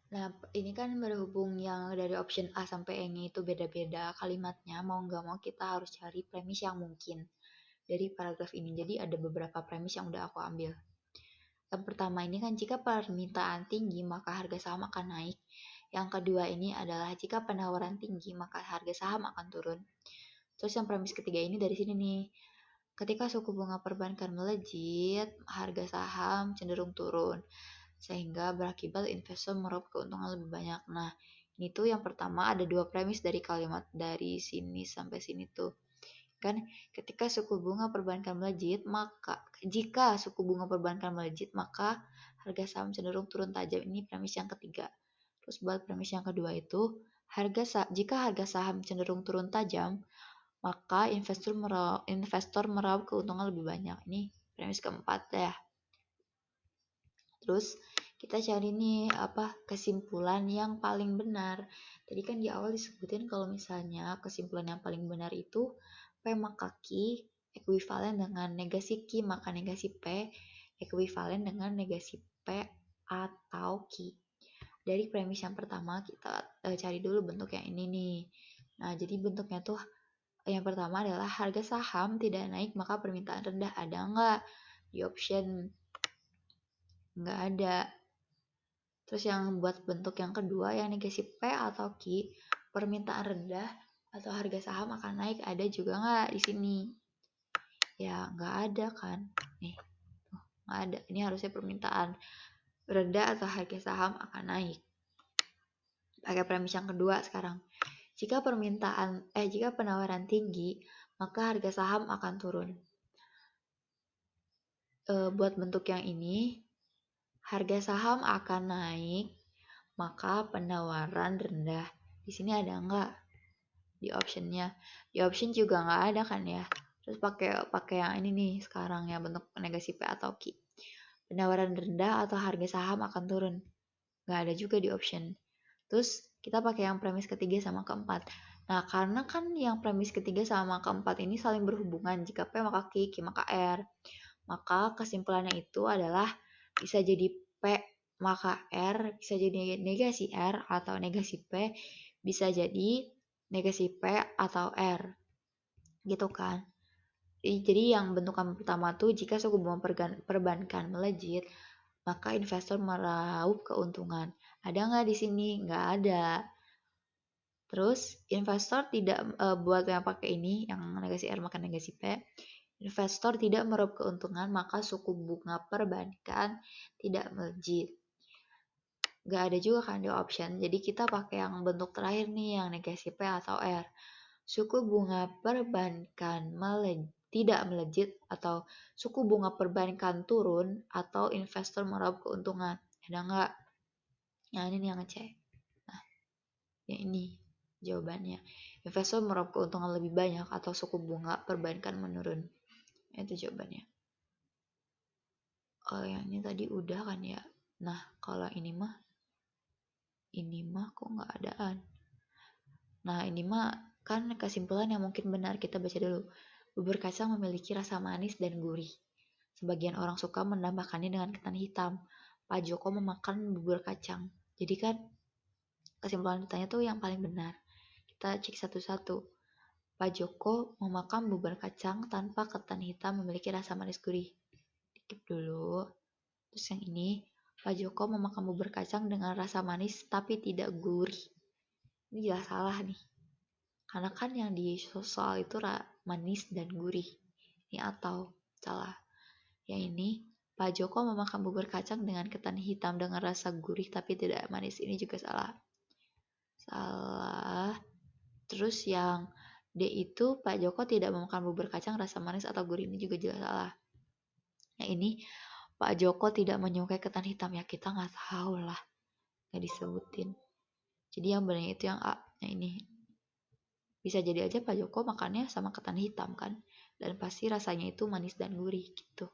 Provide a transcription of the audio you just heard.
Nah, ini kan berhubung yang dari option A sampai E-nya itu beda-beda kalimatnya, mau nggak mau kita harus cari premis yang mungkin dari paragraf ini. Jadi ada beberapa premis yang udah aku ambil. Yang pertama ini kan jika permintaan tinggi maka harga saham akan naik. Yang kedua ini adalah jika penawaran tinggi maka harga saham akan turun. Terus yang premis ketiga ini dari sini nih. Ketika suku bunga perbankan melejit, harga saham cenderung turun sehingga berakibat investor meraup keuntungan lebih banyak. Nah, ini tuh yang pertama ada dua premis dari kalimat dari sini sampai sini tuh. Kan ketika suku bunga perbankan melejit, maka jika suku bunga perbankan melejit, maka harga saham cenderung turun tajam. Ini premis yang ketiga. Terus buat premis yang kedua itu, jika harga saham cenderung turun tajam, maka investor meraup keuntungan lebih banyak. Ini premis keempat ya. Terus kita cari nih kesimpulan yang paling benar. Tadi kan di awal disebutin kalau misalnya kesimpulan yang paling benar itu P maka Q ekuivalen dengan negasi Q maka negasi P ekuivalen dengan negasi P atau Q. Dari premis yang pertama kita cari dulu bentuk yang ini nih. Nah, jadi bentuknya tuh yang pertama adalah harga saham tidak naik maka permintaan rendah. Ada nggak di option? Nggak ada. Terus yang buat bentuk yang kedua yang negasi P atau Q, permintaan rendah atau harga saham akan naik, ada juga nggak di sini? Ya nggak ada kan? Nih, tuh, nggak ada. Ini harusnya permintaan rendah atau harga saham akan naik. Pakai premis yang kedua sekarang. Jika penawaran tinggi, maka harga saham akan turun. Buat bentuk yang ini, harga saham akan naik, maka penawaran rendah. Di sini ada nggak di optionnya? Di option juga nggak ada kan ya. Terus pakai yang ini nih sekarang ya, bentuk negasi P atau Q. Penawaran rendah atau harga saham akan turun. Nggak ada juga di option. Terus kita pakai yang premis ketiga sama keempat. Nah, karena kan yang premis ketiga sama keempat ini saling berhubungan. Jika P maka Q, Q maka R. Maka kesimpulannya itu adalah bisa jadi P maka R, bisa jadi negasi R atau negasi P, bisa jadi negasi P atau R. Gitu kan. Jadi yang bentukan pertama tuh jika suku bunga perbankan melejit, maka investor meraup keuntungan. Ada nggak di sini? Nggak ada. Terus investor tidak buat yang pakai ini, yang negasi R maka negasi P, investor tidak meraup keuntungan maka suku bunga perbankan tidak melejit. Nggak ada juga kan di option, jadi kita pakai yang bentuk terakhir nih, yang negasi P atau R. Suku bunga perbankan tidak melejit atau suku bunga perbankan turun atau investor meraup keuntungan. Ada nggak? Yang ini nih yang ngecek. Nah, yang ini jawabannya. Investor meraup keuntungan lebih banyak atau suku bunga perbankan menurun. Itu jawabannya. Kalau yang ini tadi udah kan ya. Nah, kalau ini mah kok nggak adaan. Nah, ini mah kan kesimpulan yang mungkin benar, kita baca dulu. Bubur kacang memiliki rasa manis dan gurih. Sebagian orang suka menambahkannya dengan ketan hitam. Pak Joko memakan bubur kacang. Jadi kan kesimpulan ditanya tuh yang paling benar. Kita cek satu-satu. Pak Joko memakan bubur kacang tanpa ketan hitam memiliki rasa manis gurih. Dikit dulu. Terus yang ini, Pak Joko memakan bubur kacang dengan rasa manis tapi tidak gurih. Ini jelas salah nih. Karena kan yang di soal itu manis dan gurih. Ini atau salah. Yang ini, Pak Joko memakan bubur kacang dengan ketan hitam dengan rasa gurih tapi tidak manis. Ini juga salah. Salah. Terus yang D itu, Pak Joko tidak memakan bubur kacang rasa manis atau gurih. Ini juga jelas salah. Yang ini, Pak Joko tidak menyukai ketan hitam. Ya kita nggak tahu lah. Nggak disebutin. Jadi yang benar itu yang A. Yang ini. Bisa jadi aja Pak Joko makannya sama ketan hitam kan. Dan pasti rasanya itu manis dan gurih gitu.